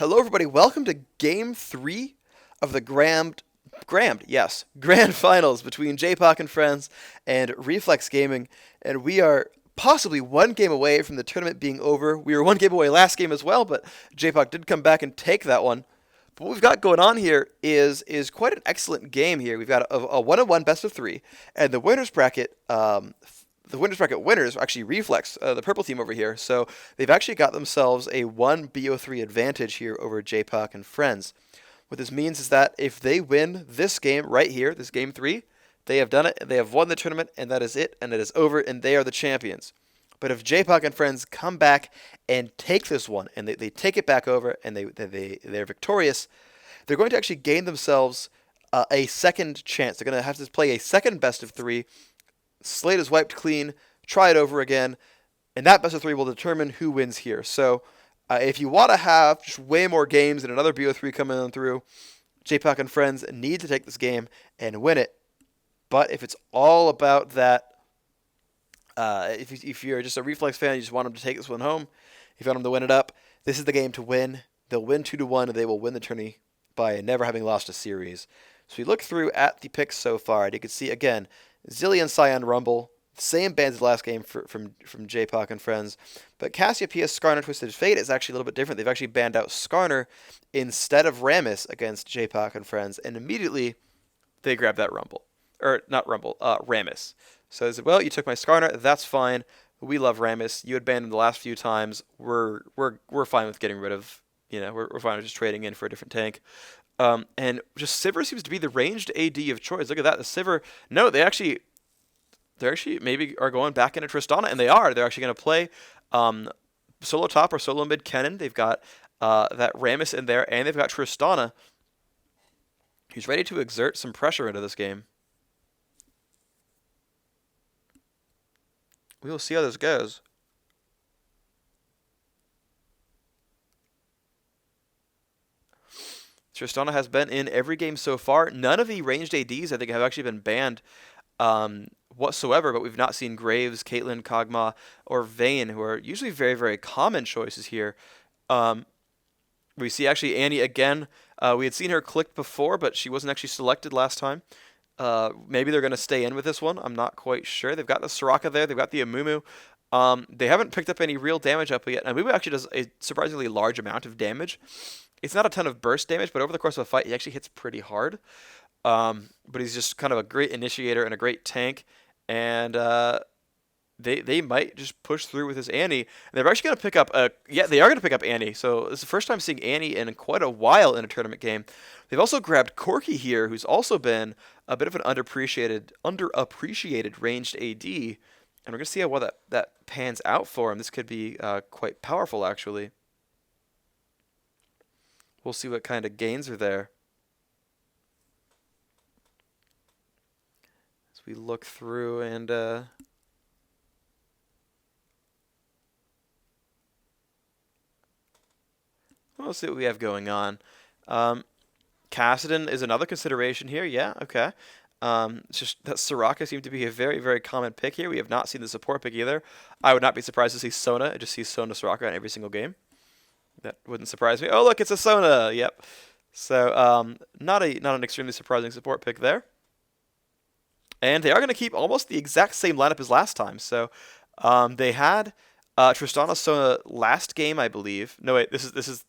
Hello, everybody. Welcome to Game 3 of the Grand Finals between jpak and Friends and Reflex Gaming. And we are possibly one game away from the tournament being over. We were one game away last game as well, but jpak did come back and take that one. But what we've got going on here is quite an excellent game here. We've got a one-on-one best of three, and the winners bracket winners are actually Reflex, the purple team over here. So they've actually got themselves a 1 BO3 advantage here over jpak and Friends. What this means is that if they win this game right here, this game 3, they have done it, they have won the tournament, and that is it, and it is over, and they are the champions. But if jpak and Friends come back and take this one, and they take it back over, and they're victorious, they're going to actually gain themselves a second chance. They're going to have to play a second best of 3. Slate is wiped clean, try it over again, and that best of 3 will determine who wins here. So if you want to have just way more games and another BO3 coming on through, jpak and Friends need to take this game and win it. But if it's all about that, if you're just a Reflex fan, you just want them to take this one home, if you want them to win it up, this is the game to win. They'll win 2-1, and they will win the tourney by never having lost a series. So we look through at the picks so far, and you can see, again, Zillion, Cyan, Rumble, same bands as last game from jpak and Friends. But Cassiopeia, Skarner, Twisted Fate is actually a little bit different. They've actually banned out Skarner instead of Rammus against jpak and Friends, and immediately they grab that Rumble. Or, not Rumble, Rammus. So they said, well, you took my Skarner, that's fine. We love Rammus. You had banned him the last few times. We're fine with getting rid of, we're fine with just trading in for a different tank. And just Sivir seems to be the ranged AD of choice. Look at that. The Sivir, no, they actually maybe are going back into Tristana, and they are. They're actually going to play solo top or solo mid Kennen. They've got that Rammus in there, and they've got Tristana, who's ready to exert some pressure into this game. We will see how this goes. Tristana has been in every game so far. None of the ranged ADs, I think, have actually been banned whatsoever, but we've not seen Graves, Caitlyn, Kog'Maw, or Vayne, who are usually very, very common choices here. We see actually Annie again. We had seen her clicked before, but she wasn't actually selected last time. Maybe they're going to stay in with this one. I'm not quite sure. They've got the Soraka there. They've got the Amumu. They haven't picked up any real damage up yet. Amumu actually does a surprisingly large amount of damage. It's not a ton of burst damage, but over the course of a fight, he actually hits pretty hard. But he's just kind of a great initiator and a great tank. And they might just push through with this Annie. And they're actually going to pick up they are going to pick up Annie. So it's the first time seeing Annie in quite a while in a tournament game. They've also grabbed Corki here, who's also been a bit of an underappreciated ranged AD. And we're going to see how well that pans out for him. This could be quite powerful, actually. We'll see what kind of gains are there. As we look through and we'll see what we have going on. Kassadin is another consideration here. Yeah, okay. It's just that Soraka seemed to be a very, very common pick here. We have not seen the support pick either. I would not be surprised to see Sona. I just see Sona Soraka in every single game. That wouldn't surprise me. Oh, look, it's a Sona. Yep. So not an extremely surprising support pick there. And they are going to keep almost the exact same lineup as last time. So they had Tristana Sona last game, I believe. No, wait, this is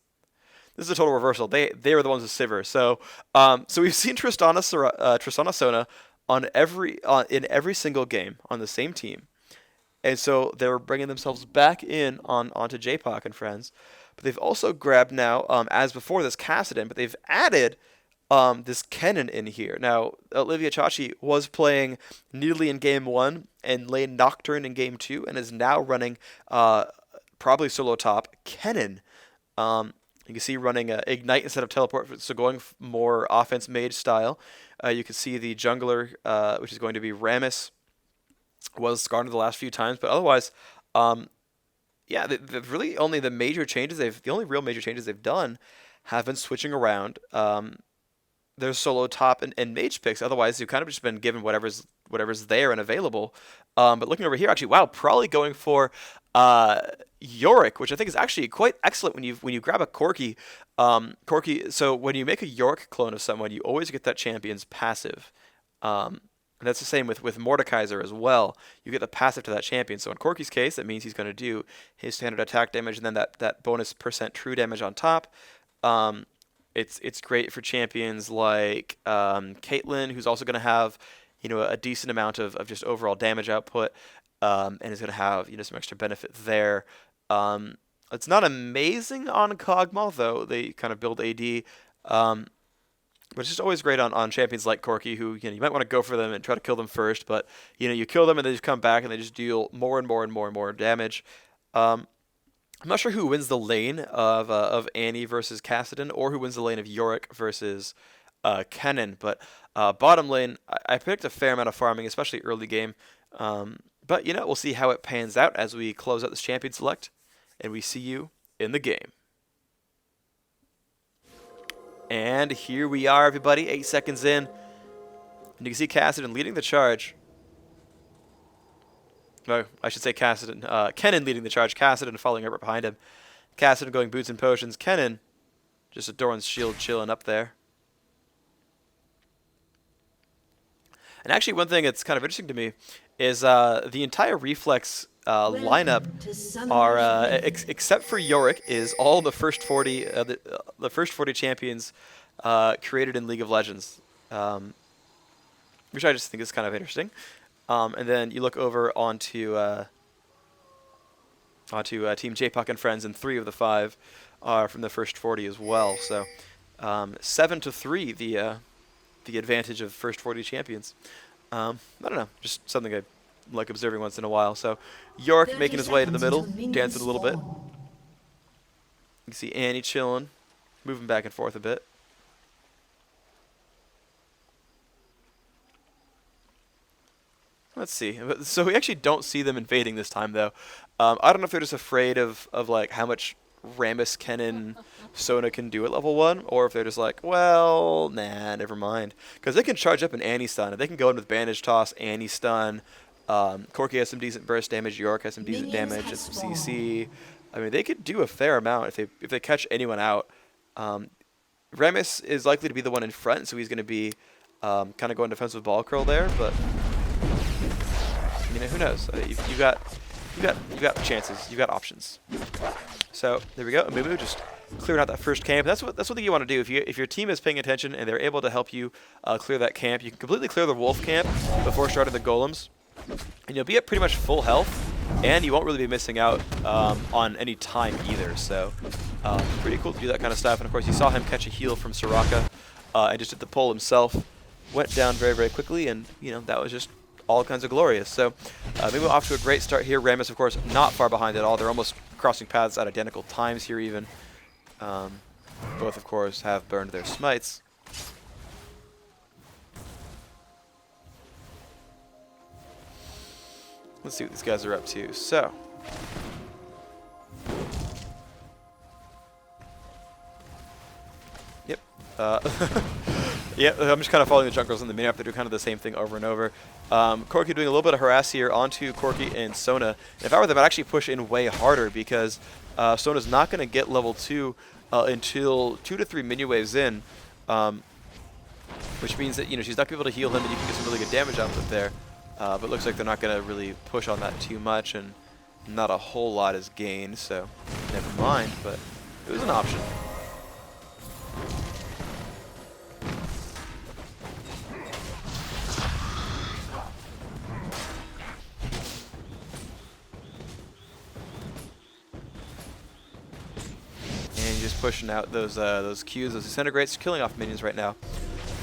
a total reversal. They were the ones with Sivir. So we've seen Tristana Sona in every single game on the same team. And so they're bringing themselves back in onto jpak and Friends. But they've also grabbed now, as before, this Kassadin, but they've added this Kennen in here. Now, Olivia Chachi was playing Needly in Game 1 and Lane Nocturne in Game 2 and is now running probably solo top Kennen. You can see running Ignite instead of Teleport, so going more offense mage style. You can see the jungler, which is going to be Rammus, was Skarner the last few times, but otherwise, yeah, really only the only real major changes they've done have been switching around there's solo top and mage picks. Otherwise, you've kind of just been given whatever's there and available. But looking over here, actually, wow, probably going for uh, Yorick, which I think is actually quite excellent when you grab a Corki. Corki. So when you make a Yorick clone of someone, you always get that champion's passive. And that's the same with Mordekaiser as well. You get the passive to that champion. So in Corki's case, that means he's going to do his standard attack damage and then that bonus percent true damage on top. It's great for champions like Caitlyn, who's also going to have a decent amount of just overall damage output, and is going to have some extra benefit there. It's not amazing on Kog'Maw, though. They kind of build AD. But it's just always great on champions like Corki, who you might want to go for them and try to kill them first, but you kill them and they just come back and they just deal more and more and more and more damage. I'm not sure who wins the lane of Annie versus Kassadin, or who wins the lane of Yorick versus Kennen, but bottom lane, I picked a fair amount of farming, especially early game. But we'll see how it pans out as we close out this champion select, and we see you in the game. And here we are, everybody, 8 seconds in. And you can see Kassadin leading the charge. No, I should say Kassadin. Kennen leading the charge. Kassadin following right behind him. Kassadin going boots and potions. Kennen just a Doran's shield chilling up there. And actually, one thing that's kind of interesting to me is the entire Reflex lineup are, except for Yorick, is all the first 40 the first 40 champions created in League of Legends, which I just think is kind of interesting. And then you look over onto Team jpak and friends, and 3 of the 5 are from the first 40 as well. So 7-3 the advantage of first 40 champions. I don't know, just something I like observing once in a while. So Yorick making his way to the middle, dancing a little bit. You can see Annie chilling, moving back and forth a bit. Let's see. So we actually don't see them invading this time, though. I don't know if they're just afraid of like how much Rammus, Kennen, Sona can do at level 1, or if they're just like, well, nah, never mind. Because they can charge up an Annie stun. If they can go in with Bandage Toss, Annie stun. Corki has some decent burst damage. Yorick has some decent damage and some CC. I mean, they could do a fair amount if they catch anyone out. Rammus is likely to be the one in front, so he's going to be kind of going defensive ball curl there. But who knows? You got chances. You got options. So there we go. Amumu just clearing out that first camp. That's what you want to do. If your team is paying attention and they're able to help you clear that camp, you can completely clear the wolf camp before starting the golems, and you'll be at pretty much full health, and you won't really be missing out on any time either. So pretty cool to do that kind of stuff. And of course, you saw him catch a heal from Soraka and just did the pull himself. Went down very, very quickly, and that was just all kinds of glorious. So maybe off to a great start here. Rammus, of course, not far behind at all. They're almost crossing paths at identical times here even. Both, of course, have burned their smites. Let's see what these guys are up to. So, yep. Yeah, I'm just kind of following the junglers on the mini map. They do kind of the same thing over and over. Corki doing a little bit of harass here onto Corki and Sona. And if I were them, I'd actually push in way harder, because Sona's not going to get level 2 until 2 to 3 minion waves in, which means that she's not going to be able to heal him, and you can get some really good damage output there. But it looks like they're not going to really push on that too much, and not a whole lot is gained, so never mind. But it was an option. Just pushing out those Qs, those disintegrates, killing off minions right now.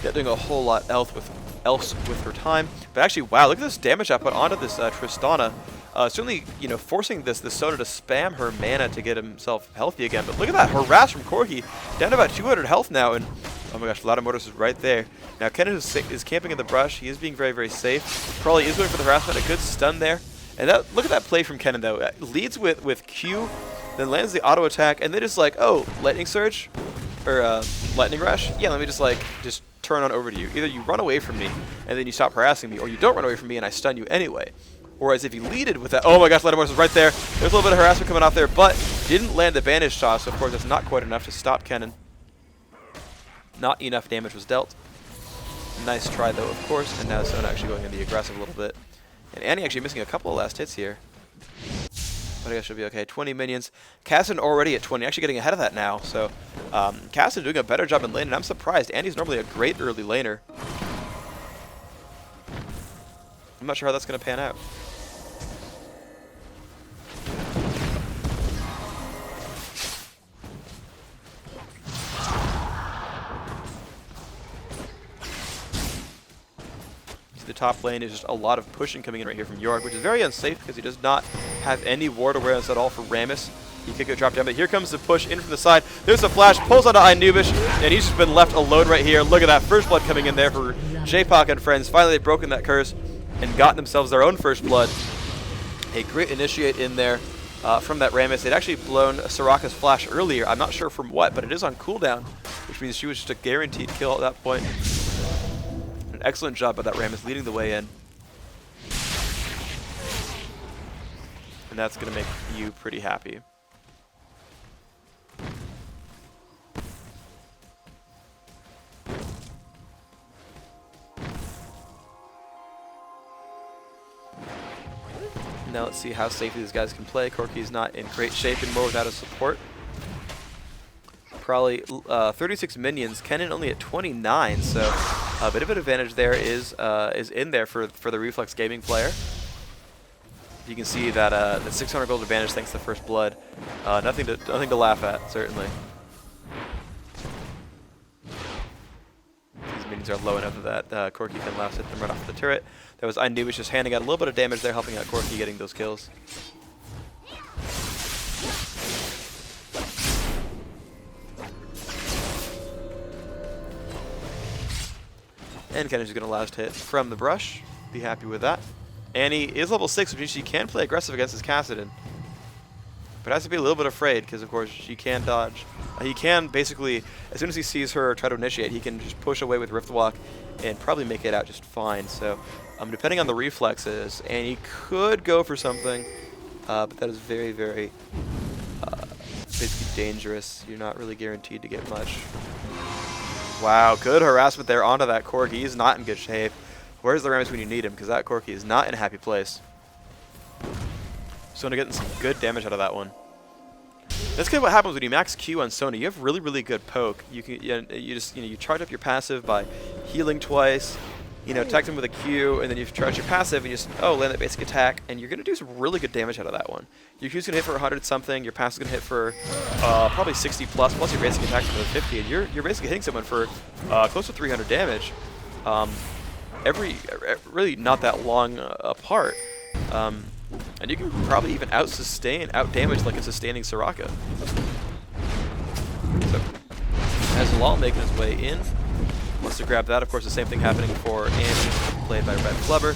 Not doing a whole lot else with her time. But actually, wow, look at this damage output onto this Tristana. Certainly, forcing this Sona to spam her mana to get himself healthy again. But look at that harass from Corki, down to about 200 health now, and oh my gosh, Ladamortis is right there. Now Kennen is camping in the brush. He is being very, very safe. Probably is going for the harassment. A good stun there. And look at that play from Kennen though. Leads with Q, then lands the auto attack, and then just like, oh, lightning surge or lightning rush. Yeah, let me just turn on over to you. Either you run away from me and then you stop harassing me, or you don't run away from me and I stun you anyway. Whereas if he leaded with that, oh my gosh, Lattimore is right there. There's a little bit of harassment coming off there, but didn't land the bandage shot, so of course that's not quite enough to stop Kennen. Not enough damage was dealt. Nice try though, of course, and now Sona actually going in the aggressive a little bit. And Annie actually missing a couple of last hits here. But I guess she'll be okay. 20 minions. Cassidon already at 20, actually getting ahead of that now. So Cassidon doing a better job in lane, and I'm surprised. Annie's normally a great early laner. I'm not sure how that's going to pan out. The top lane is just a lot of pushing coming in right here from York, which is very unsafe because he does not have any ward awareness at all for Rammus. He could go drop down, but here comes the push in from the side. There's a flash, pulls onto Inubish, and he's just been left alone right here. Look at that first blood coming in there for jpak and friends. Finally, they've broken that curse and gotten themselves their own first blood. A great initiate in there from that Rammus. They'd actually blown Soraka's flash earlier. I'm not sure from what, but it is on cooldown, which means she was just a guaranteed kill at that point. An excellent job by that Rammus leading the way in. And that's going to make you pretty happy. Now let's see how safely these guys can play. Corki's not in great shape anymore without his support. Probably 36 minions. Kennen only at 29, so a bit of an advantage there is in there for the Reflex gaming player. You can see that the 600 gold advantage thanks to first blood. Nothing to laugh at, certainly. These minions are low enough that Corki can last hit them right off the turret. That was Inubish just handing out a little bit of damage there, helping out Corki getting those kills. And Kennen's going to last hit from the brush. Be happy with that. Annie is level 6, which means she can play aggressive against his Cassidon. But has to be a little bit afraid, because of course she can dodge. He can basically, as soon as he sees her try to initiate, he can just push away with Rift Walk and probably make it out just fine. So depending on the reflexes, Annie could go for something, but that is very, very basically dangerous. You're not really guaranteed to get much. Wow, good harassment there onto that Corki. He's not in good shape. Where's the Rammus when you need him? Because that Corki is not in a happy place. Sona getting some good damage out of that one. That's kind of what happens when you max Q on Sona. You have really, really good poke. You can you charge up your passive by healing twice. Attack him with a Q, and then you charge your passive and you just land that basic attack, and you're gonna do some really good damage out of that one. Your Q's gonna hit for 100 something. Your passive's gonna hit for probably 60 plus your basic attack's another 50, and you're basically hitting someone for close to 300 damage. Really not that long apart. And you can probably even out damage like a sustaining Soraka. So as Lal making his way in, wants to grab that. Of course, the same thing happening for Annie, played by Red Flubber.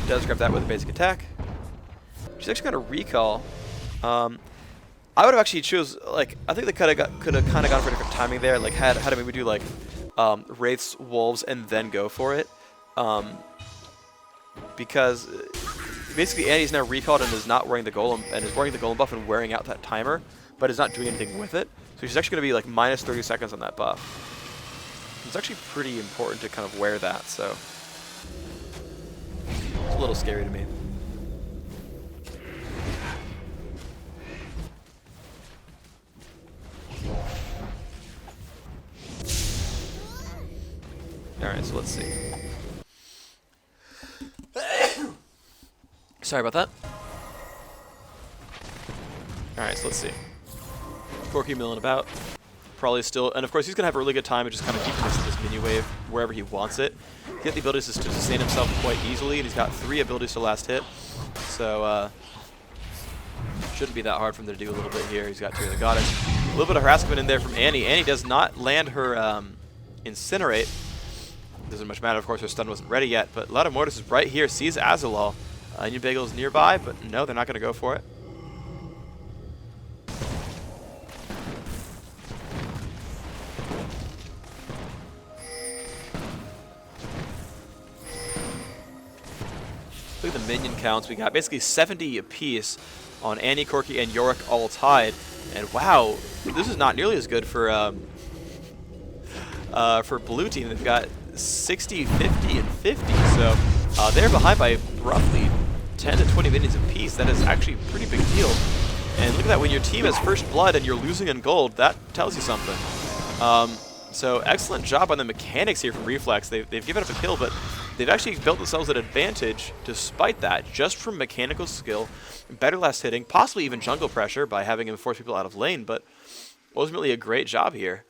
Does grab that with a basic attack. She's actually got a recall. I would have actually chose, like, I think they could have kind of gone for a different timing there. Like, had to maybe do like Wraiths, Wolves, and then go for it. Because basically Annie's now recalled and is not wearing the golem, and is wearing the golem buff and wearing out that timer, but is not doing anything with it. So she's actually going to be like minus 30 seconds on that buff. It's actually pretty important to kind of wear that, so it's a little scary to me. Alright, so let's see. Sorry about that. Alright, so let's see. Corki milling about. Probably still, and of course he's going to have a really good time of just kind of keeping this minion wave wherever he wants it. He's got the abilities to sustain himself quite easily, and he's got 3 abilities to last hit. So, shouldn't be that hard for him to do a little bit here. He's got 2 of the Goddess. A little bit of harassment in there from Annie. Annie does not land her Incinerate. Doesn't much matter, of course, her stun wasn't ready yet, but Lada Mortis is right here, sees Azulal. Onion Bagel's nearby, but no, they're not going to go for it. look at the minion counts. We got basically 70 apiece on Annie, Corki, and Yorick all tied. And wow, this is not nearly as good for blue team. They've got 60, 50, and 50. So they're behind by roughly 10 to 20 minions apiece. That is actually a pretty big deal. And look at that, when your team has first blood and you're losing in gold, that tells you something. So excellent job on the mechanics here from Reflex. They've given up a kill, but they've actually built themselves an advantage despite that, just from mechanical skill, better last hitting, possibly even jungle pressure by having him force people out of lane, but ultimately a great job here.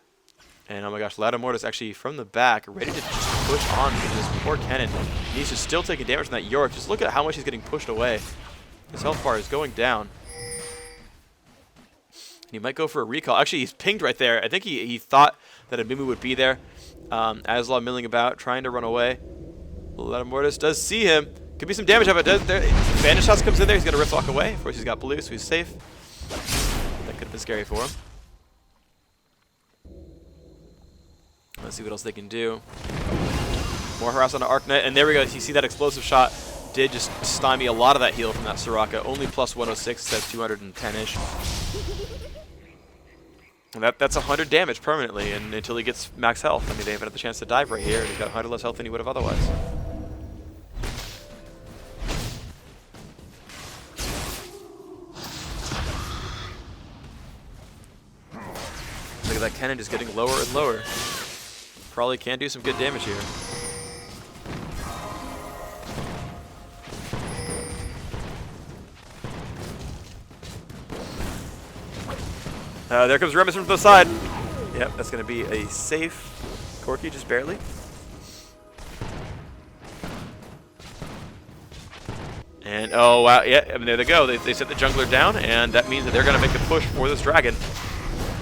And oh my gosh, Lattimore actually from the back, ready to just push on because this poor Kennen. He's just still taking damage from that Yorick. Just look at how much he's getting pushed away. His health bar is going down. He might go for a recall. Actually, he's pinged right there. I think he thought that a Mumu would be there. Aslaw milling about, trying to run away. Lattimore does see him. Could be some damage of it. Vanish Shots comes in there. He's going to Rift Walk away. Of course, he's got blue, so he's safe. That could have been scary for him. Let's see what else they can do. More harass on the Arc Knight. And there we go. You see that explosive shot did just stymie a lot of that heal from that Soraka. Only plus 106 instead of 210-ish. And that's 100 damage permanently, and until he gets max health. I mean, they haven't had the chance to dive right here, and he's got 100 less health than he would have otherwise. Look at that Kennen just getting lower and lower. Probably can do some good damage here. There comes Remus from the side. Yep, that's going to be a safe Corki, just barely. And oh wow, yeah, I mean, there they go. They set the jungler down, and that means that they're going to make a push for this dragon.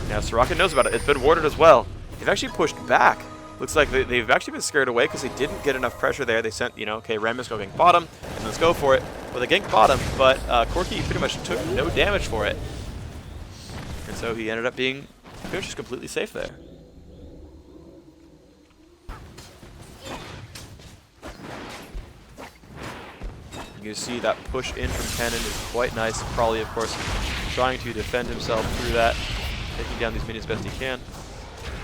Now Soraka knows about it. It's been warded as well. They've actually pushed back. Looks like they've actually been scared away because they didn't get enough pressure there. They sent, okay, Remus go gank bottom, and let's go for it. Well, they ganked bottom, but Corki pretty much took no damage for it. And so he ended up being just completely safe there. You can see that push in from Kennen is quite nice. Probably, of course, trying to defend himself through that, taking down these minions best he can.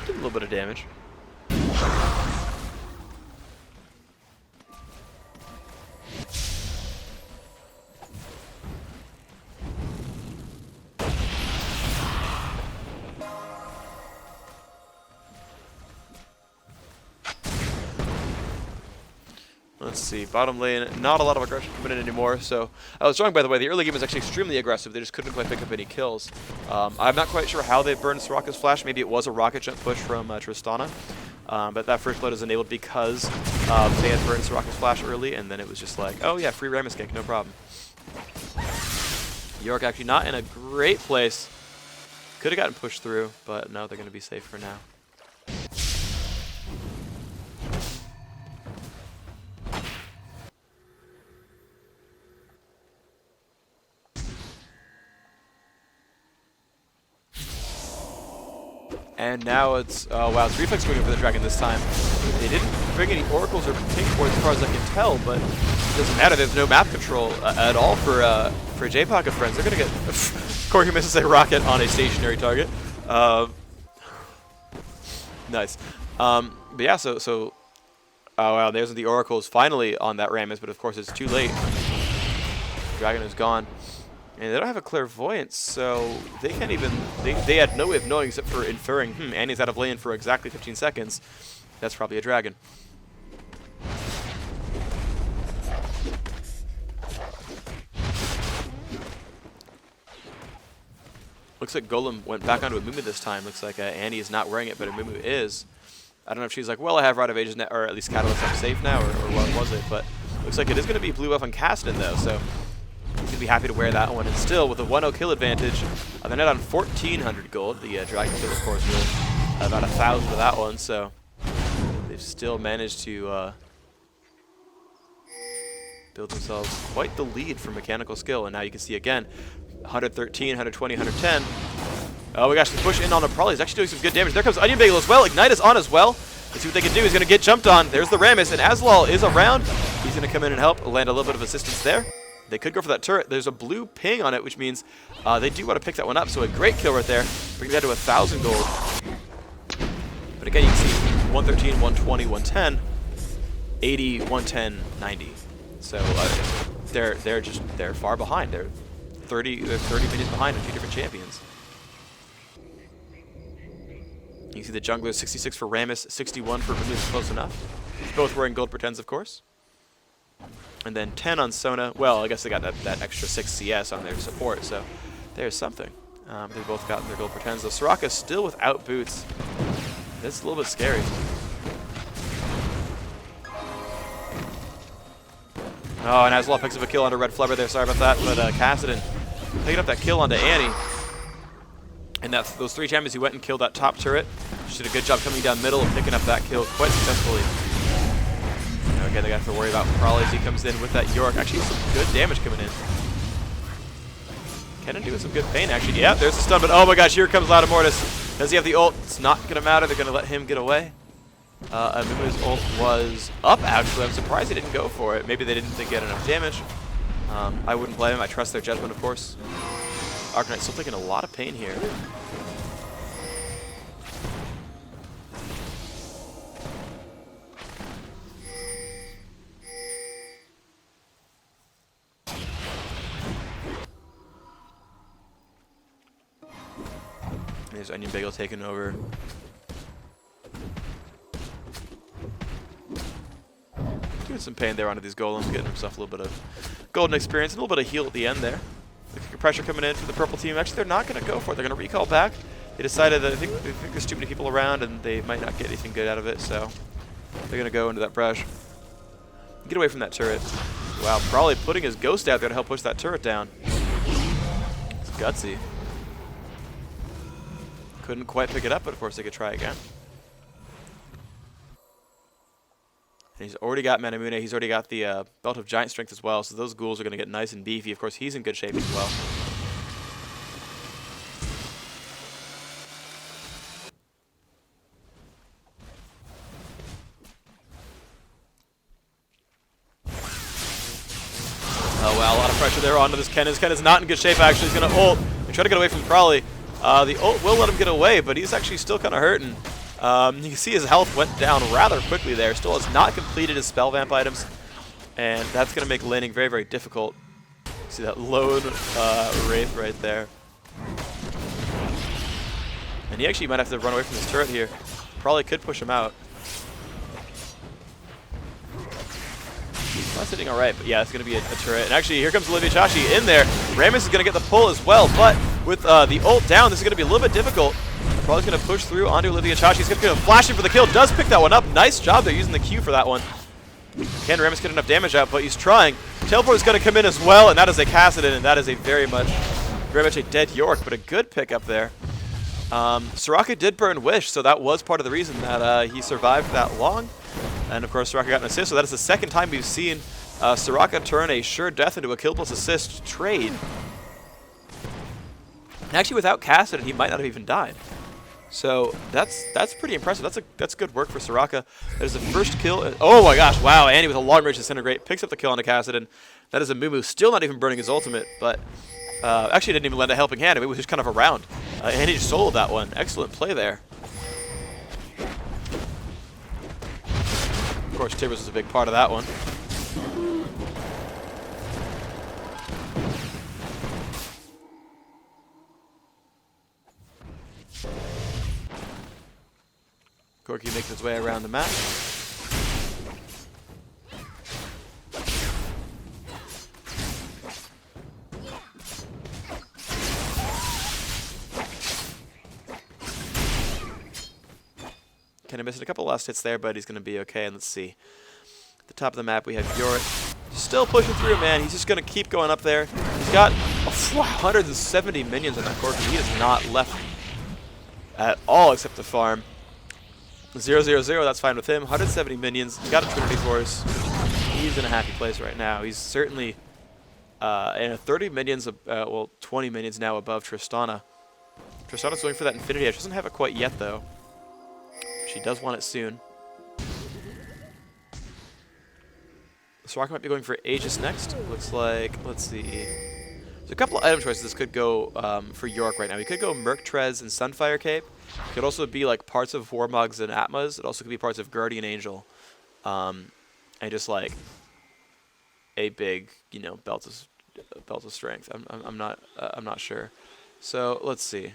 Did a little bit of damage. Let's see, bottom lane, not a lot of aggression coming in anymore, so I was wrong, by the way. The early game was actually extremely aggressive. They just couldn't quite pick up any kills. I'm not quite sure how they burned Soraka's flash. Maybe it was a rocket jump push from Tristana, but that first blood is enabled because they had burned Soraka's flash early, and then it was just like, oh yeah, free Ramus gank, no problem. Yorick actually not in a great place. Could have gotten pushed through, but no, they're going to be safe for now. And now it's, oh wow, it's Reflex going for the dragon this time. They didn't bring any oracles or pink boards as far as I can tell, but it doesn't matter. There's no map control at all for jpak and friends. They're going to get Corki misses a rocket on a stationary target. Nice. But yeah, so oh wow, there's the oracles finally on that Ramus, but of course it's too late. Dragon is gone. And they don't have a clairvoyance, so they can't even, they had no way of knowing except for inferring, Annie's out of lane for exactly 15 seconds. That's probably a dragon. Looks like Golem went back onto a Mumu this time. Looks like Annie is not wearing it, but a Mumu is. I don't know if she's like, well, I have Rite of Ages, or at least Catalyst, I'm safe now, or what was it, but looks like it is going to be blue buff on Caston, though, so he's going to be happy to wear that one. And still, with a 1-0 kill advantage, they're net on 1,400 gold. The Dragon kill, of course, with about 1,000 of that one. So they've still managed to build themselves quite the lead for mechanical skill. And now you can see, again, 113, 120, 110. Oh my gosh, the push in on a Prolly is actually doing some good damage. There comes Onion Bagel as well. Ignite is on as well. Let's see what they can do. He's going to get jumped on. There's the Rammus, and Aslal is around. He's going to come in and help, land a little bit of assistance there. They could go for that turret. There's a blue ping on it, which means they do want to pick that one up. So a great kill right there. Bring that to 1,000 gold. But again, you can see 113, 120, 110, 80, 110, 90. So they're far behind. They're 30 minutes behind on 2 different champions. You can see the jungler 66 for Rammus, 61 for Remove, close enough. Both wearing gold pretends, of course. And then 10 on Sona. Well, I guess they got that extra 6 CS on their support, so there's something. They both got their gold pretends. Though Soraka still without boots. That's a little bit scary. Oh, and Aslal picks up a kill onto Red Flubber there. Sorry about that, but Kassadin picking up that kill onto Annie. And those 3 champions who went and killed that top turret. She did a good job coming down middle and picking up that kill quite successfully. Okay, they got to worry about Crawley as he comes in with that York. Actually, some good damage coming in. Kennen doing some good pain, actually. Yeah, there's the stun, but oh my gosh, here comes Loud Mortis. Does he have the ult? It's not going to matter. They're going to let him get away. Amumu's ult was up, actually. I'm surprised he didn't go for it. Maybe they didn't think he had enough damage. I wouldn't blame him. I trust their judgment, of course. Arcanite still taking a lot of pain here. There's Onion Bagel taking over. Doing some pain there onto these golems, getting himself a little bit of golden experience, and a little bit of heal at the end there. The pressure coming in for the purple team. Actually, they're not going to go for it. They're going to recall back. They decided that they think there's too many people around, and they might not get anything good out of it, so they're going to go into that brush. Get away from that turret. Wow, probably putting his ghost out there to help push that turret down. It's gutsy. Couldn't quite pick it up, but of course they could try again. And he's already got Manamune. He's already got the Belt of Giant Strength as well, so those ghouls are going to get nice and beefy. Of course, he's in good shape as well. Oh, wow, a lot of pressure there onto this Kennen. Kennen's not in good shape, actually. He's going to ult and try to get away from Crawley. The ult will let him get away, but he's actually still kind of hurting. You can see his health went down rather quickly there. Still has not completed his spell vamp items, and that's going to make laning very, very difficult. See that lone Wraith right there. And he actually might have to run away from this turret here. Probably could push him out. That's hitting all right, but yeah, it's going to be a turret. And actually, here comes Olivia Chachi in there. Rammus is going to get the pull as well, but with the ult down, this is going to be a little bit difficult. Probably going to push through onto Olivia Chachi. He's going to flash in for the kill. Does pick that one up. Nice job. They're using the Q for that one. Can Rammus get enough damage out, but he's trying. Teleport is going to come in as well, and that is a Kassadin, and that is a very much a dead York, but a good pick up there. Soraka did burn Wish, so that was part of the reason that he survived that long. And of course, Soraka got an assist, so that is the second time we've seen Soraka turn a sure death into a kill plus assist trade. And actually, without Kassadin, he might not have even died. So that's pretty impressive. That's good work for Soraka. That is the first kill. Oh my gosh! Wow, Andy with a long range disintegrate picks up the kill on Kassadin. That is a Mumu still not even burning his ultimate, but actually didn't even lend a helping hand. It was just kind of around. Andy just soloed that one. Excellent play there. Of course, Tibbers was a big part of that one. Corki makes his way around the map. Kind of missed a couple last hits there, but he's going to be okay. And let's see. At the top of the map, we have Yorick. Still pushing through, man. He's just going to keep going up there. He's got 170 minions on that Corki. He is not left at all except to farm. 0-0-0, that's fine with him. 170 minions. He's got a Trinity Force. He's in a happy place right now. He's certainly in 30 minions, well, 20 minions now above Tristana. Tristana's going for that Infinity Edge. She doesn't have it quite yet, though. She does want it soon. Soraka might be going for Aegis next. Looks like, let's see. There's a couple of item choices this could go for York right now. He could go Merc Trez and Sunfire Cape. It could also be like parts of Warmugs and Atmas. It also could be parts of Guardian Angel. And just like a big, you know, belt of strength. I'm not sure. So let's see.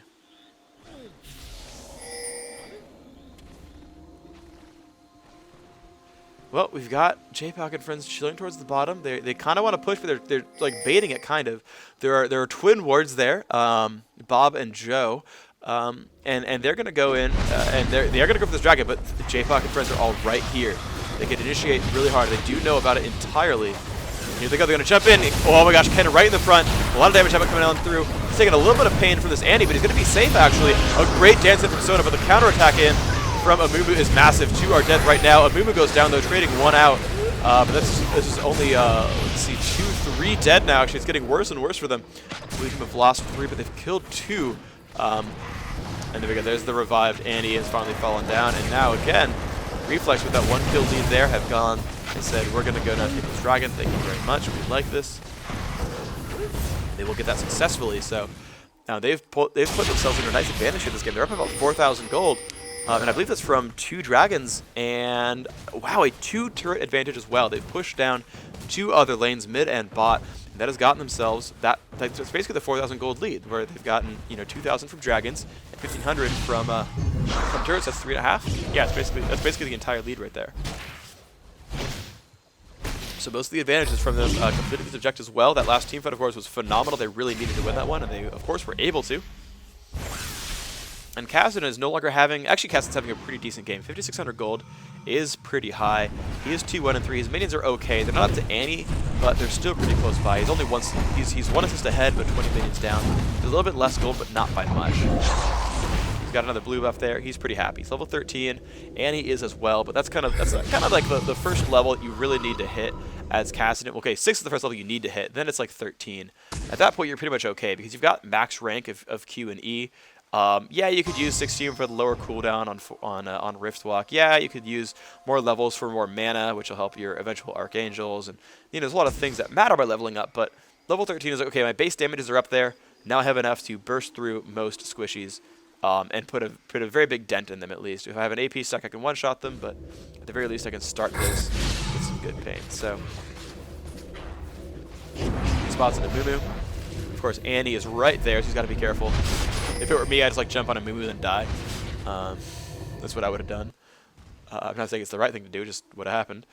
Well, we've got jpak and friends chilling towards the bottom. They kind of want to push, but they're like baiting it kind of. There are twin wards there, Bob and Joe, and they're gonna go in and they're gonna go for this dragon. But the jpak and friends are all right here. They can initiate really hard. They do know about it entirely. Here they go. They're gonna jump in. Oh my gosh, Ken right in the front. A lot of damage coming on through. He's taking a little bit of pain from this Andy, but he's gonna be safe actually. A great dance in from Sona, but the counterattack in from Amumu is massive. 2 are dead right now. Amumu goes down though, trading 1 out. But this is only, let's see, 2, 3 dead now. Actually, it's getting worse and worse for them. I believe them have lost 3, but they've killed 2. And there we go. There's the revived Annie has finally fallen down. And now again, Reflex with that 1 kill lead there have gone. They said, we're going to go down People's Dragon. Thank you very much. We like this. They will get that successfully. So now they've put themselves in a nice advantage in this game. They're up about 4,000 gold. And I believe that's from 2 dragons and, wow, a 2 turret advantage as well. They've pushed down 2 other lanes, mid and bot, and that has gotten themselves that's basically the 4,000 gold lead, where they've gotten, you know, 2,000 from dragons and 1,500 from turrets. That's 3.5. Yeah, that's basically the entire lead right there. So most of the advantages from them completing these objectives well. That last team fight, of course, was phenomenal. They really needed to win that one, and they, of course, were able to. And Kasdan is no longer having... Actually, Kasdan's having a pretty decent game. 5,600 gold is pretty high. He is 2, 1, and 3. His minions are okay. They're not up to Annie, but they're still pretty close by. He's only he's 1 assist ahead, but 20 minions down. There's a little bit less gold, but not by much. He's got another blue buff there. He's pretty happy. He's level 13. Annie is as well, but that's kind of like the first level that you really need to hit as Kasdan. Okay, 6 is the first level you need to hit. Then it's like 13. At that point, you're pretty much okay because you've got max rank of Q and E. Yeah, you could use 16 for the lower cooldown on Riftwalk. Yeah, you could use more levels for more mana, which will help your eventual Archangels. And you know, there's a lot of things that matter by leveling up. But level 13 is like, okay, my base damages are up there. Now I have enough to burst through most squishies and put a very big dent in them at least. If I have an AP stack, I can one-shot them, but at the very least, I can start this with some good pain. So, spots into Mumu. Of course, Annie is right there, so he's got to be careful. If it were me, I'd just like jump on a Mumu and die. That's what I would have done. I'm not saying it's the right thing to do, just what happened.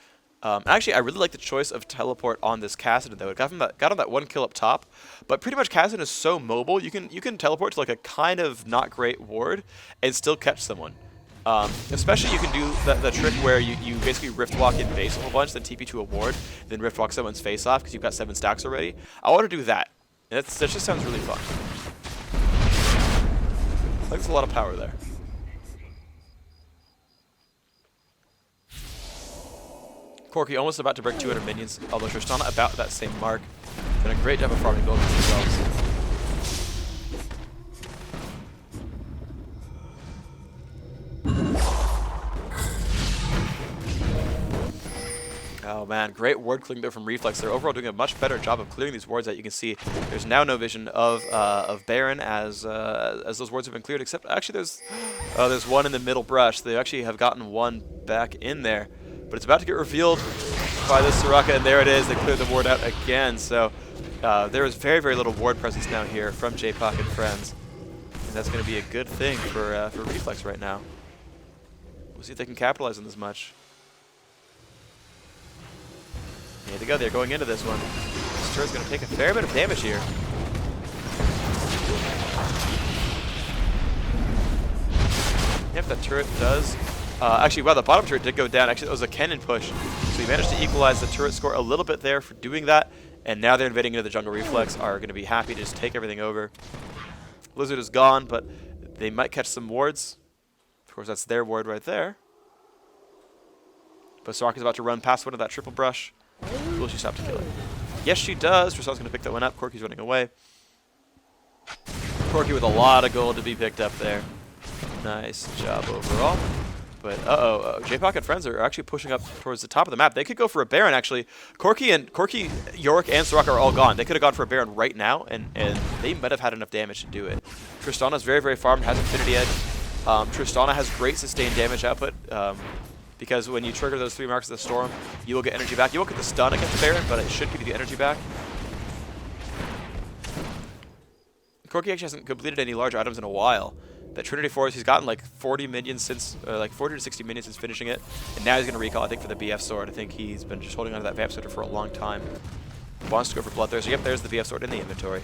Actually, I really like the choice of teleport on this Kasdan though. It got him that 1 kill up top, but pretty much Kasdan is so mobile. You can teleport to like a kind of not great ward and still catch someone. Especially you can do the trick where you basically Riftwalk in base a whole bunch, then TP to a ward, then Riftwalk someone's face off because you've got 7 stacks already. I want to do that. And that just sounds really fun. I think there's a lot of power there. Corki almost about to break 200 minions, although Tristana about that same mark. Done a great job of farming gold themselves. Oh man, great ward clearing there from Reflex. They're overall doing a much better job of clearing these wards that you can see. There's now no vision of Baron as those wards have been cleared, except actually there's one in the middle brush. They actually have gotten one back in there. But it's about to get revealed by this Soraka, and there it is. They cleared the ward out again. So there is very, very little ward presence now here from jpak and friends. And that's going to be a good thing for Reflex right now. We'll see if they can capitalize on this much. Here they go. They're going into this one. This turret's going to take a fair bit of damage here. Yep, that turret does. Actually, wow, the bottom turret did go down. Actually, it was a cannon push. So he managed to equalize the turret score a little bit there for doing that. And now they're invading into the jungle. Reflex are going to be happy to just take everything over. Blizzard is gone, but they might catch some wards. Of course, that's their ward right there. But Soraka's about to run past one of that triple brush. Will she stop to kill it? Yes, she does. Tristana's going to pick that one up. Corki's running away. Corki with a lot of gold to be picked up there. Nice job overall. But jpak and friends are actually pushing up towards the top of the map. They could go for a Baron actually. Corki, Yorick, and Soraka are all gone. They could have gone for a Baron right now, and they might have had enough damage to do it. Tristana's very, very farmed, has Infinity Edge. Tristana has great sustained damage output. Because when you trigger those 3 marks of the storm, you will get energy back. You won't get the stun against the Baron, but it should give you the energy back. Corki actually hasn't completed any large items in a while. That Trinity Force, he's gotten like 40 minions since, like 40 to 60 minions since finishing it. And now he's going to recall, I think, for the BF sword. I think he's been just holding on to that Vamp Scepter for a long time. Wants to go for Bloodthirster. Yep, there's the BF sword in the inventory.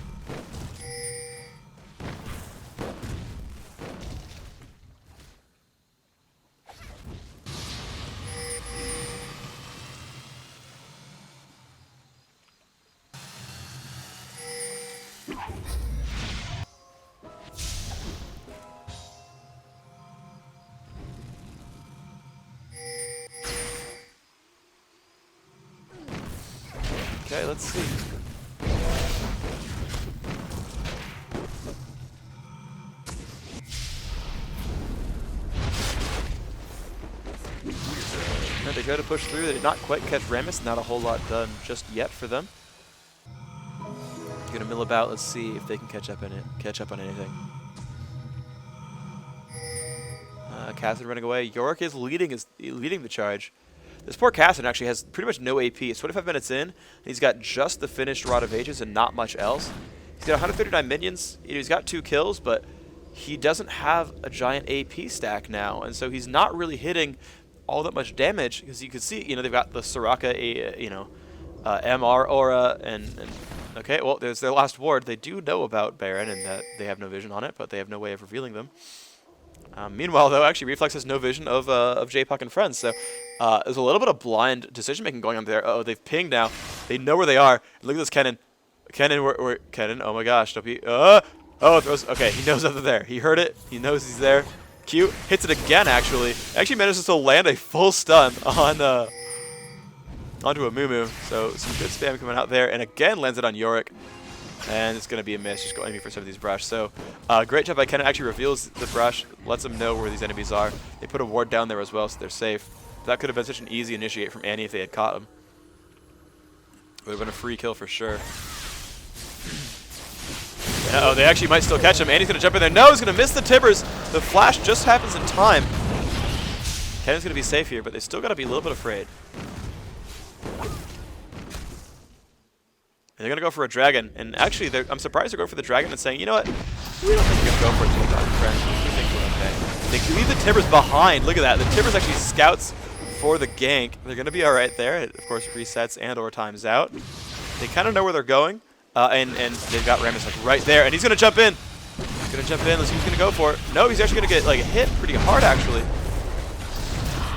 Okay, let's see. They try to push through. They did not quite catch Rammus. Not a whole lot done just yet for them. Gonna mill about. Let's see if they can catch up on anything. Cassid running away. Yorick is leading the charge. This poor Cassid actually has pretty much no AP. It's 25 minutes in, and he's got just the finished Rod of Ages and not much else. He's got 139 minions. He's got 2 kills, but he doesn't have a giant AP stack now, and so he's not really hitting all that much damage. Because you can see, they've got the Soraka, MR aura, and okay, well, there's their last ward. They do know about Baron and that they have no vision on it, but they have no way of revealing them. Meanwhile, though, actually, Reflex has no vision of jpak and friends, so there's a little bit of blind decision-making going on there. Oh, they've pinged now. They know where they are. Look at this Kennen. Kennen, oh my gosh, don't be, throws, okay, he knows that they're there. He heard it. He knows he's there. Q hits it again, actually. Actually manages to land a full stun on, onto a Mumu, so some good spam coming out there, and again lands it on Yorick. And it's going to be a miss, just go aiming for some of these brush. So, great job by Kennen. Actually reveals the brush, lets them know where these enemies are. They put a ward down there as well, so they're safe. That could have been such an easy initiate from Annie if they had caught him. Would have been a free kill for sure. Uh-oh, they actually might still catch him. Annie's going to jump in there. No, he's going to miss the Tibbers. The flash just happens in time. Kennen's going to be safe here, but they still got to be a little bit afraid. They're going to go for a dragon, and actually, I'm surprised they're going for the dragon and saying, you know what, we don't think we're going to go for it, jpak, friends. We think we're okay. They leave the Tibbers behind. Look at that. The Tibbers actually scouts for the gank. They're going to be all right there. It, of course, resets and or times out. They kind of know where they're going, and they've got Rammus like right there, and he's going to jump in. He's going to jump in. Let's see who's going to go for it. No, he's actually going to get like hit pretty hard, actually.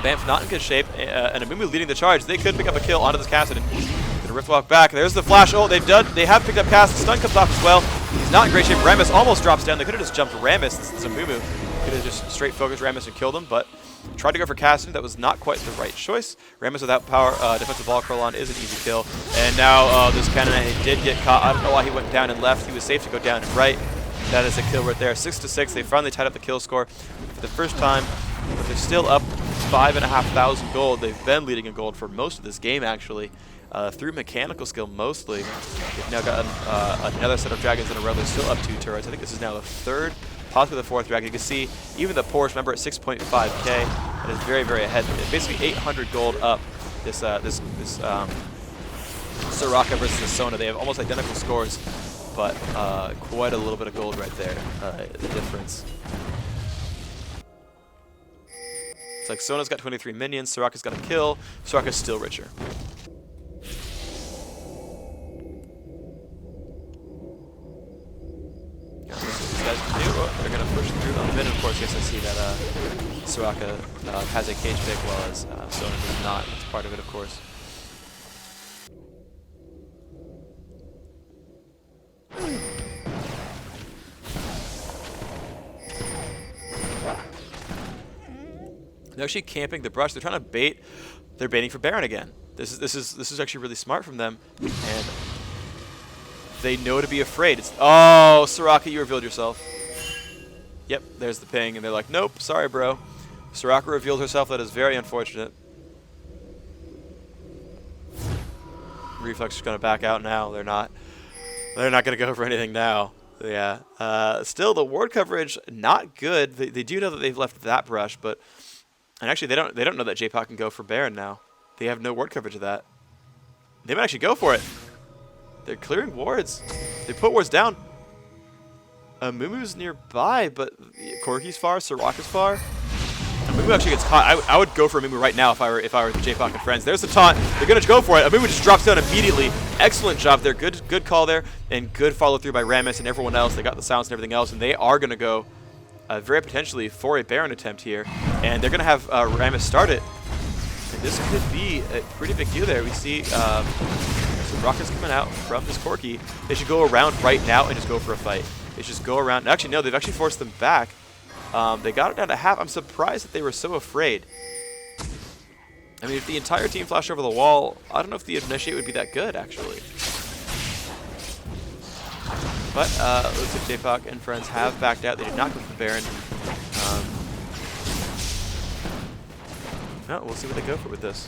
Bamf not in good shape, and Amumu leading the charge. They could pick up a kill onto this Cassid. Gonna Riftwalk back. There's the flash. Oh, they have picked up Cass. The stun comes off as well. He's not in great shape. Rammus almost drops down. They could have just jumped Rammus. This is a Mumu. Could have just straight focused Rammus and killed him, but tried to go for Cassid. That was not quite the right choice. Rammus without power, defensive ball curl on is an easy kill. And now this Kennen did get caught. I don't know why he went down and left. He was safe to go down and right. That is a kill right there. 6-6. They finally tied up the kill score for the first time, but they're still up 5,500 gold. They've been leading in gold for most of this game, actually. Through mechanical skill mostly. They've now gotten another set of dragons in a row. They're still up 2 turrets. I think this is now the 3rd, possibly the 4th dragon. You can see even the Porsche, remember, at 6.5k. That is very, very ahead. Basically 800 gold up. This Soraka versus the Sona. They have almost identical scores, but quite a little bit of gold right there. The difference. It's like Sona's got 23 minions. Soraka's got a kill. Soraka's still richer. They're going to push through them. And then, of course, yes, I see that Soraka has a cage pick, while as Sona does not. That's part of it, of course. They're actually camping the brush. They're trying to bait. They're baiting for Baron again. This is actually really smart from them, and they know to be afraid. Oh, Soraka, you revealed yourself. Yep, there's the ping, and they're like, nope, sorry, bro. Soraka revealed herself. That is very unfortunate. Reflex is going to back out now. They're not. They're not going to go for anything now. Yeah. Still, the ward coverage not good. They do know that they've left that brush, but and actually they don't know that jpak can go for Baron now. They have no ward coverage of that. They might actually go for it. They're clearing wards. They put wards down. Mumu's nearby, but Corki's far. Soraka's far. Mumu actually gets caught. I would go for Mumu right now if I were the jpak and friends. There's the taunt. They're gonna go for it. Mumu just drops down immediately. Excellent job there. Good call there, and good follow through by Rammus and everyone else. They got the silence and everything else, and they are gonna go very potentially for a Baron attempt here, and they're gonna have Rammus start it. And this could be a pretty big deal there. We see some rockets coming out from this Corki. They should go around right now and just go for a fight. They should just go around. Actually, no, they've actually forced them back. They got it down to half. I'm surprised that they were so afraid. I mean, if the entire team flashed over the wall, I don't know if the initiate would be that good, actually. But looks like jpak and friends have backed out. They did not go for the Baron. No, we'll see what they go for with this.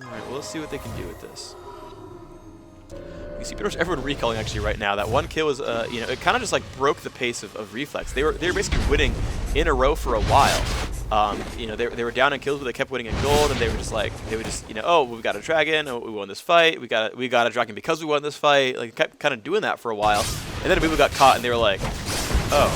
Alright, well, let's see what they can do with this. You see pretty much everyone recalling actually right now. That one kill was, you know, it kind of just like broke the pace of Reflex. They were basically winning in a row for a while. You know, they were down in kills, but they kept winning in gold, and they were just like, you know, oh, we got a dragon, oh, we won this fight, we got a dragon because we won this fight. Like, kept kind of doing that for a while, and then people got caught, and they were like, oh,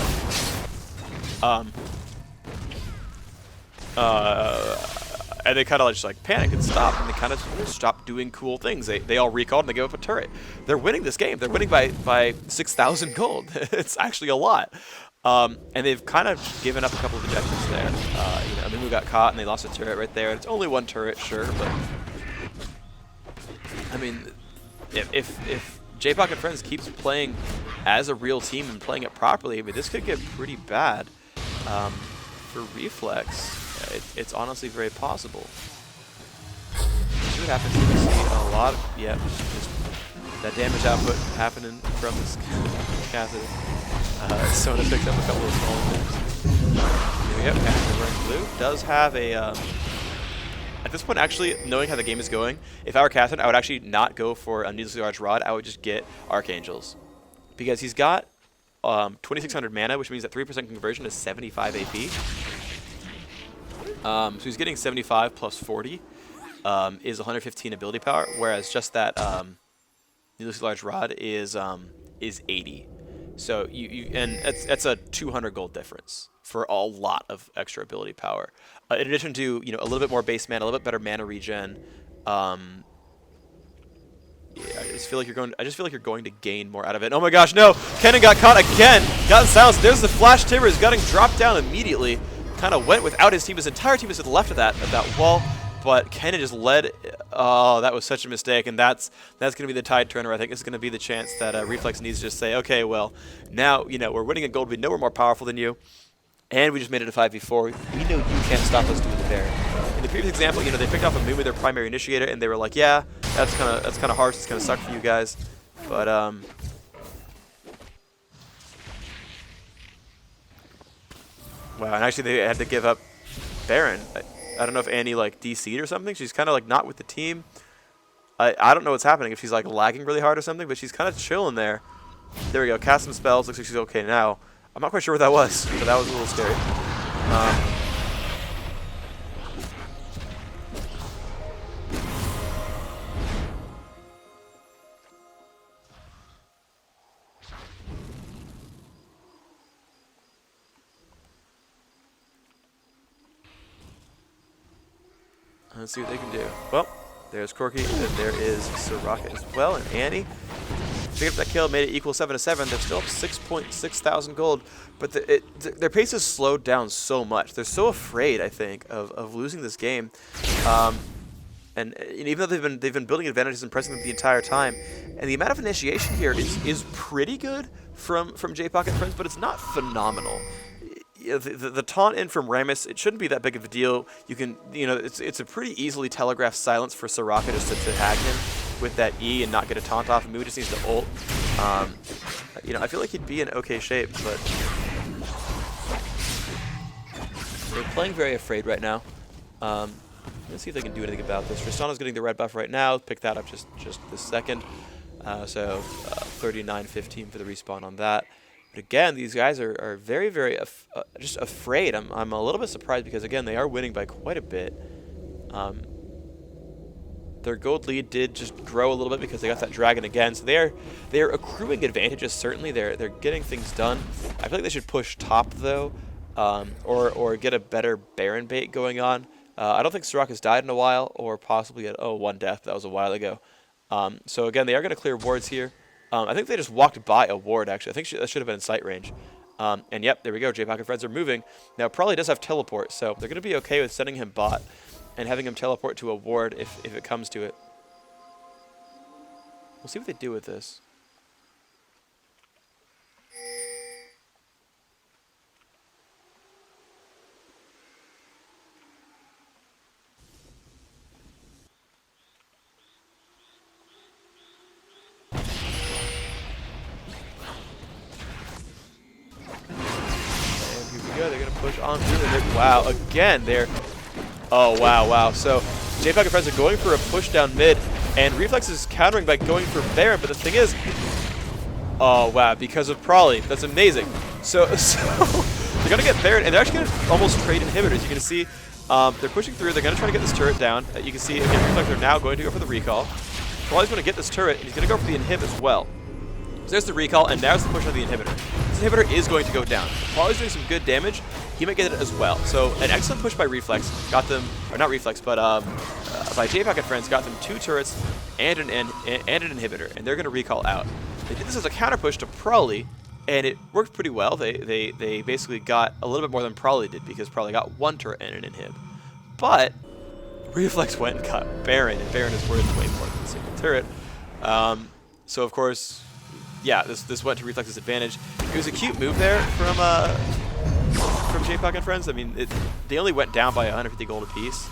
and they kind of just like panicked and stopped, and they kind of stopped doing cool things. They all recalled and they gave up a turret. They're winning this game. They're winning by 6,000 gold. It's actually a lot. And they've kind of given up a couple of objectives there. You know, Mumu got caught and they lost a turret right there. It's only one turret, sure, but I mean, if jpak and friends keeps playing as a real team and playing it properly, I mean, this could get pretty bad for Reflex. It's honestly very possible. See what happens. We see a lot of, yeah, just that damage output happening from this catheter. Sona picked up a couple of small things. Here we go. Catheter wearing blue does have a. At this point, actually, knowing how the game is going, if I were Catherine, I would actually not go for a needlessly large rod. I would just get Archangels, because he's got 2,600 mana, which means that 3% conversion is 75 AP. So he's getting 75 plus 40 is 115 ability power, whereas just that needlessly large rod is 80. So and that's a 200 gold difference for a lot of extra ability power. In addition to, you know, a little bit more base mana, a little bit better mana regen. Yeah, I just feel like you're going to gain more out of it. Oh my gosh, no! Kennen got caught again. Got silenced. There's the flash timbers. Got him dropped down immediately. Kind of went without his team. His entire team is to the left of that wall, but Kennen just led. Oh, that was such a mistake, and that's going to be the tide turner. I think this is going to be the chance that Reflex needs to just say, okay, well, now, you know, we're winning in gold. We know we're more powerful than you, and we just made it a 5v4. We know you can't stop us doing the Baron. In the previous example, you know, they picked off a Mumu, their primary initiator, and they were like, yeah, that's kind of harsh. It's going to suck for you guys, but wow, and actually they had to give up Baron. I don't know if Annie like DC'd or something. She's kind of like not with the team. I don't know what's happening, if she's like lagging really hard or something, but she's kind of chilling there. There we go. Cast some spells. Looks like she's okay now. I'm not quite sure what that was, but that was a little scary. Let's see what they can do. Well, there's Corki, and there is Soraka as well, and Annie. Picked up that kill, made it equal 7-7. They're still up 6,600 gold, but their pace has slowed down so much. They're so afraid, I think, of losing this game. And even though they've been building advantages and pressing them the entire time, and the amount of initiation here is pretty good from jpak and friends, but it's not phenomenal. The taunt in from Rammus, it shouldn't be that big of a deal. You can, it's a pretty easily telegraphed silence for Soraka just to tag him with that E and not get a taunt off. Maybe just needs to ult. I feel like he'd be in okay shape, but they're playing very afraid right now. Let's see if they can do anything about this. Tristana's getting the red buff right now. Pick that up just this second. So 39-15 for the respawn on that. But again, these guys are very, very just afraid. I'm a little bit surprised because, again, they are winning by quite a bit. Their gold lead did just grow a little bit because they got that dragon again. So they're accruing advantages, certainly. They're getting things done. I feel like they should push top, though, or get a better Baron bait going on. I don't think Soraka's died in a while, or possibly at, one death. That was a while ago. So, again, they are going to clear wards here. I think they just walked by a ward, actually. I think that should have been in sight range. And, yep, there we go. jpak and friends are moving. Now, probably does have teleport, so they're going to be okay with sending him bot and having him teleport to a ward if it comes to it. We'll see what they do with this. They're going to push on through. Wow, again, they're... Oh, wow. So, jpak and friends are going for a push down mid, and Reflex is countering by going for Baron, but the thing is... Oh, wow, because of Prolly. That's amazing. So they're going to get Baron, and they're actually going to almost trade inhibitors. You can see they're pushing through. They're going to try to get this turret down. You can see, again, Reflex are now going to go for the recall. Prolly's going to get this turret, and he's going to go for the inhib as well. So there's the recall, and now's the push on the inhibitor. This inhibitor is going to go down. Prolly's doing some good damage. He might get it as well. So an excellent push by Reflex got them, or not Reflex, but by jpak and friends got them 2 turrets and an inhibitor, and they're going to recall out. They did this as a counter push to Prolly, and it worked pretty well. They basically got a little bit more than Prolly did because Prolly got 1 turret and an inhib. But Reflex went and got Baron, and Baron is worth way more than a single turret. So of course, yeah, this went to Reflex's advantage. It was a cute move there from jpak and friends. I mean, they only went down by 150 gold apiece,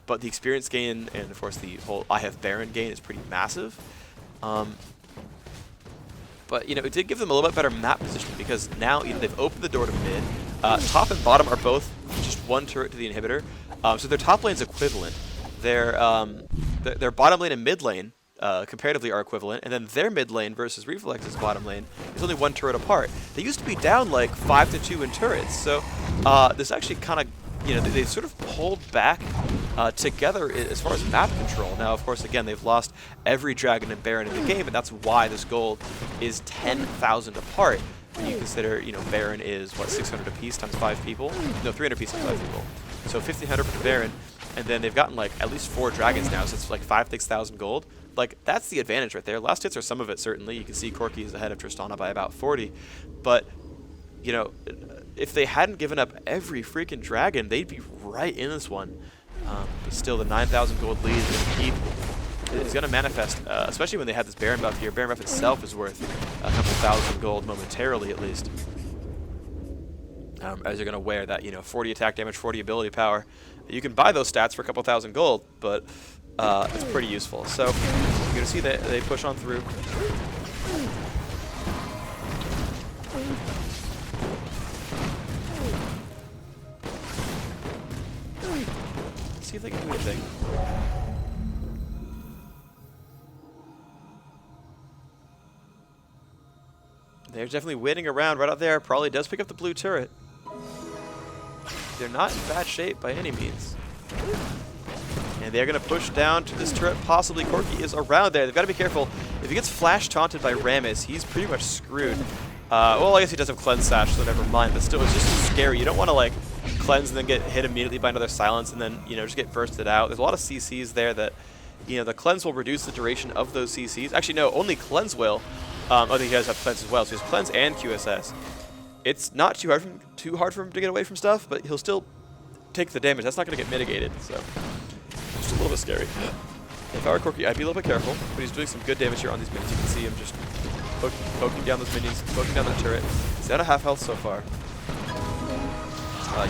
but the experience gain and of course the whole I have Baron gain is pretty massive. But it did give them a little bit better map position because now they've opened the door to mid. Top and bottom are both just 1 turret to the inhibitor, so their top lane's equivalent. Their bottom lane and mid lane comparatively are equivalent, and then their mid lane versus Reflex's bottom lane is only 1 turret apart. They used to be down like 5-2 in turrets, so this actually kind of, they sort of pulled back together as far as map control. Now, of course, again, they've lost every dragon and baron in the game, and that's why this gold is 10,000 apart. When you consider, baron is what, 600 apiece times 5 people? No, 300 apiece times 5 people. So 1,500 for the baron, and then they've gotten like at least 4 dragons now, so it's like 5,000-6,000 gold. Like, that's the advantage right there. Last hits are some of it, certainly. You can see Corki is ahead of Tristana by about 40. But, if they hadn't given up every freaking dragon, they'd be right in this one. But still, the 9,000 gold lead is going to keep. It's going to manifest, especially when they have this Baron buff here. Baron buff itself is worth a couple thousand gold momentarily, at least. As you're going to wear that, 40 attack damage, 40 ability power. You can buy those stats for a couple thousand gold, but it's pretty useful. So you're going to see that they push on through. Let's see if they can do anything. They're definitely waiting around right out there. Probably does pick up the blue turret. They're not in bad shape by any means. And they're going to push down to this turret. Possibly Corki is around there. They've got to be careful. If he gets flash taunted by Rammus, he's pretty much screwed. Well, I guess he does have Cleanse Sash, so never mind. But still, it's just scary. You don't want to, like, cleanse and then get hit immediately by another silence and then, just get bursted out. There's a lot of CCs there that, the cleanse will reduce the duration of those CCs. Actually, no, only cleanse will. I think he does have cleanse as well. So he has cleanse and QSS. It's not too hard for him to get away from stuff, but he'll still take the damage. That's not going to get mitigated, so just a little bit scary. If I were Corki, I'd be a little bit careful, but he's doing some good damage here on these minis. You can see him just poking down those minions, poking down the turret. He's at a half health so far.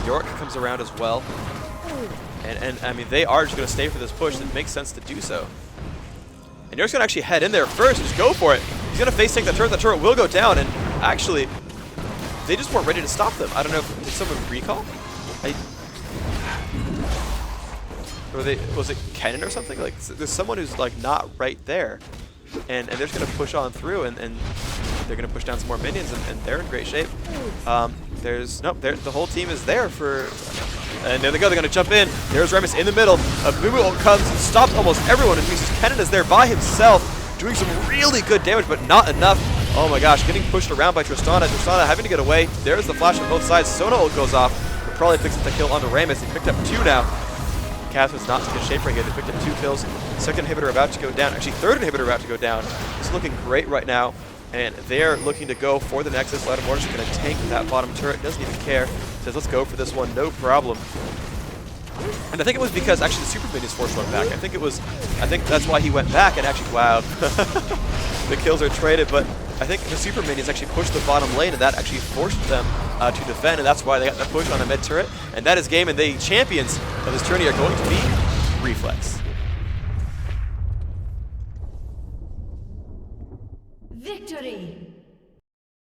York comes around as well. And I mean, they are just going to stay for this push. It makes sense to do so. And York's going to actually head in there first. Just go for it. He's going to face tank the turret. The turret will go down. And actually, they just weren't ready to stop them. I don't know if, did someone recall? Was it Kennen or something? Like, there's someone who's like not right there. And they're just going to push on through. And they're going to push down some more minions. And they're in great shape. The whole team is there for... And there they go, they're going to jump in. There's Remus in the middle. Mumu comes and stops almost everyone. And Kennen is there by himself, doing some really good damage, but not enough. Oh my gosh, getting pushed around by Tristana. Tristana having to get away. There's the flash on both sides. Sona ult goes off. But probably picks up the kill onto Remus. He picked up 2 now. Catherine's not in good shape right here. They picked up 2 kills. Second inhibitor about to go down. Actually, third inhibitor about to go down. It's looking great right now. And they're looking to go for the Nexus. Lattimortis is going to tank that bottom turret. Doesn't even care. Says, let's go for this one. No problem. And I think it was because actually the super minions forced one back. I think that's why he went back and actually, wow. The kills are traded, but I think the super minions actually pushed the bottom lane, and that actually forced them to defend, and that's why they got the push on the mid turret. And that is game, and the champions of this tourney are going to be Reflex. Victory!